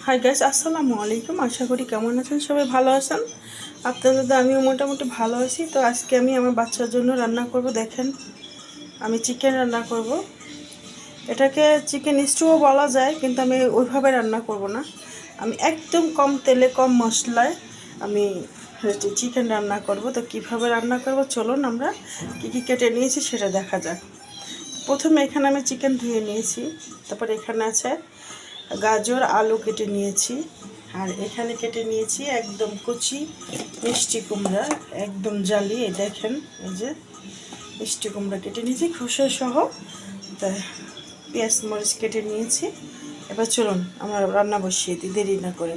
Hi guys, আসসালামু আলাইকুম। আশা করি কেমন আছেন, সবাই ভালো আছেন। আপনাদের আমিও মোটামুটি ভালো আছি। তো আজকে আমি আমার বাচ্চার জন্য রান্না করব। দেখেন, আমি চিকেন রান্না করব। এটাকে চিকেন স্টুও বলা যায়, কিন্তু আমি ওইভাবে রান্না করব না। আমি একদম কম তেলে কম মশলায় আমি চিকেন রান্না করব। তো কিভাবে রান্না করব চলুন আমরা কী কী কেটে নিয়েছি সেটা দেখা যাক। প্রথমে এখানে আমি চিকেন ধুয়ে নিয়েছি। তারপর এখানে আছে গাজর, আলু কেটে নিয়েছি। আর এখানে কেটে নিয়েছি একদম কচি মিষ্টি কুমড়া, একদম জ্বালিয়ে। দেখেন, এই যে মিষ্টি কুমড়া কেটে নিয়েছি খোসা সহ। তা পেঁয়াজ মরিচ কেটে নিয়েছি। এবার চলুন আমরা রান্না বসিয়ে দিই দেরি না করে।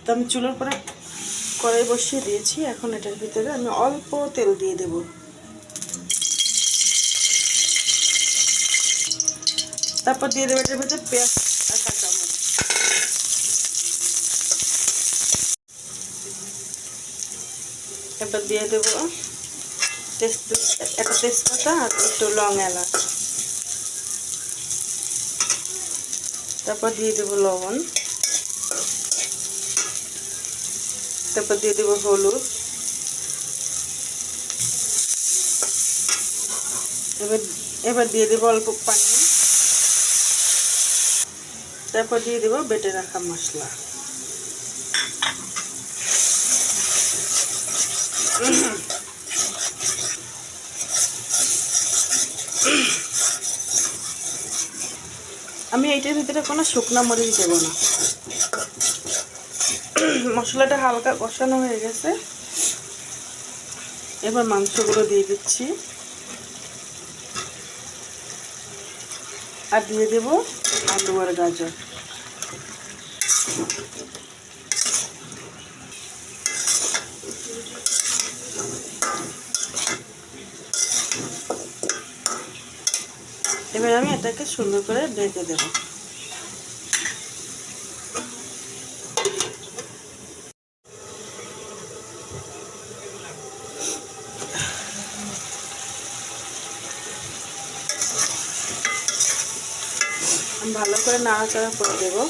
তো আমি চুলোর পরে কড়াই বসিয়ে দিয়েছি। এখন এটার ভিতরে আমি অল্প তেল দিয়ে দেব। তারপর দিয়ে দেবো এটার ভিতরে পেঁয়াজ আর কাঁচামরিচ। এবার দিয়ে দেবো একটা তেজপাতা আর একটু লং এলাচ। তারপর দিয়ে দেবো লবণ। তারপর দিয়ে দেবো হলুদ। এবার দিয়ে দেবো অল্প পানি। তারপর দিয়ে দেবো বেটে রাখা মশলা। আমি এইটার ভিতরে কোনো শুকনো মরিচ দেব না। মশলাটা হালকা কষানো হয়ে গেছে। এবার মাংসগুলো দিয়ে দিচ্ছি আর দিয়ে দেব আলু আর গাজর। এবার আমি এটাকে সুন্দর করে ঢেকে দেব। আমি ভালো করে নাড়াচাড়া করে দেবো।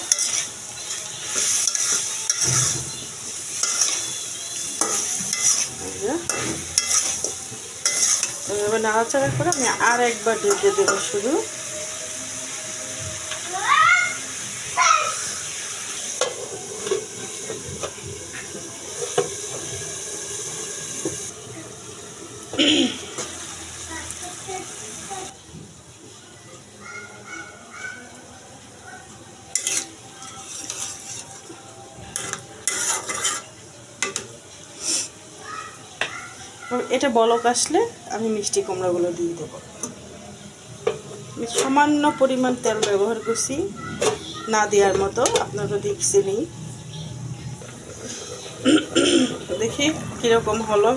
এবার নাড়াচাড়া করে আমি আর একবার ঢেকে দেবো শুধু। এটা বলক আসলে আমি মিষ্টি কুমড়াগুলো দিয়ে দেবো। আমি সামান্য পরিমাণ তেল ব্যবহার করছি, না দেওয়ার মতো, আপনারা দেখছেনই। দেখি কীরকম হলো।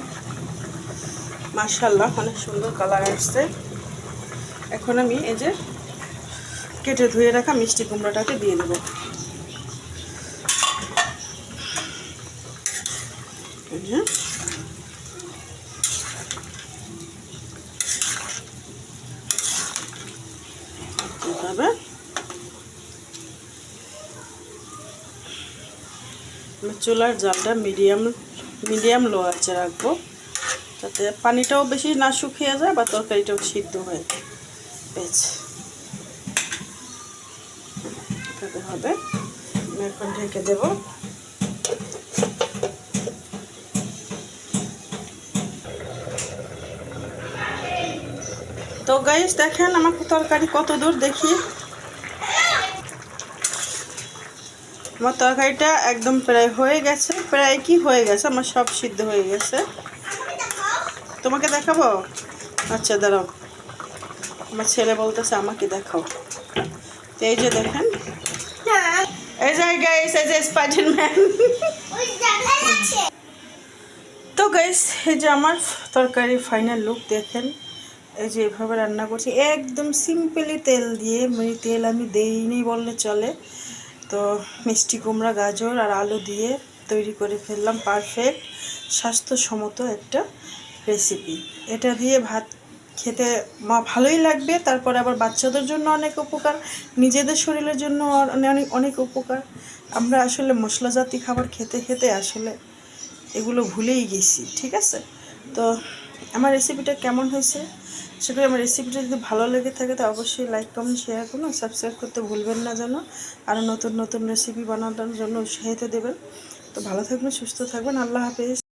মাশাআল্লাহ, অনেক সুন্দর কালার আসছে। এখন আমি এই যে কেটে ধুয়ে রাখা মিষ্টি কুমড়াটাকে দিয়ে দেবো। এভাবে চুলার জালটা মিডিয়াম লো আঁচে রাখবো, যাতে পানিটাও বেশি না শুকিয়ে যায় বা তরকারিটাও সিদ্ধ হয়ে এভাবে হবে। আমি এখন ঢেকে দেব। তো গাইস দেখেন আমার তরকারি কত দূর, দেখি আমার তরকারিটা একদম প্রায় হয়ে গেছে। প্রায় কি হয়ে গেছে, আমার সব সিদ্ধ হয়ে গেছে। তোমাকে দেখাবো? আচ্ছা দাঁড়াও, আমার ছেলে বলতেছে আমাকে দেখাও। তো এই যে দেখেন, এই যে গাইস, এই যে স্পাইডারম্যান। তো গাইস এই যে আমার তরকারি ফাইনাল লুক দেখেন। এই যে এভাবে রান্না করছি একদম সিম্পলি তেল দিয়ে, মানে তেল আমি দেইনি বললে চলে। তো মিষ্টি কুমড়া, গাজর আর আলু দিয়ে তৈরি করে ফেললাম পারফেক্ট স্বাস্থ্যসম্মত একটা রেসিপি। এটা দিয়ে ভাত খেতে ভালোই লাগবে, তারপরে আবার বাচ্চাদের জন্য অনেক উপকার, নিজেদের শরীরের জন্য অনেক অনেক উপকার। আমরা আসলে মশলাজাতি খাবার খেতে খেতে আসলে এগুলো ভুলেই গেছি, ঠিক আছে? তো আমার রেসিপিটা কেমন হয়েছে সেটা, আমার রেসিপিটা যদি ভালো লেগে থাকে তো অবশ্যই লাইক কমেন্ট শেয়ার করুন, সাবস্ক্রাইব করতে ভুলবেন না যেন, আরও নতুন নতুন রেসিপি বানানোর জন্য উৎসাহিত দেবেন। তো ভালো থাকবেন, সুস্থ থাকবেন, আল্লাহ হাফেজ।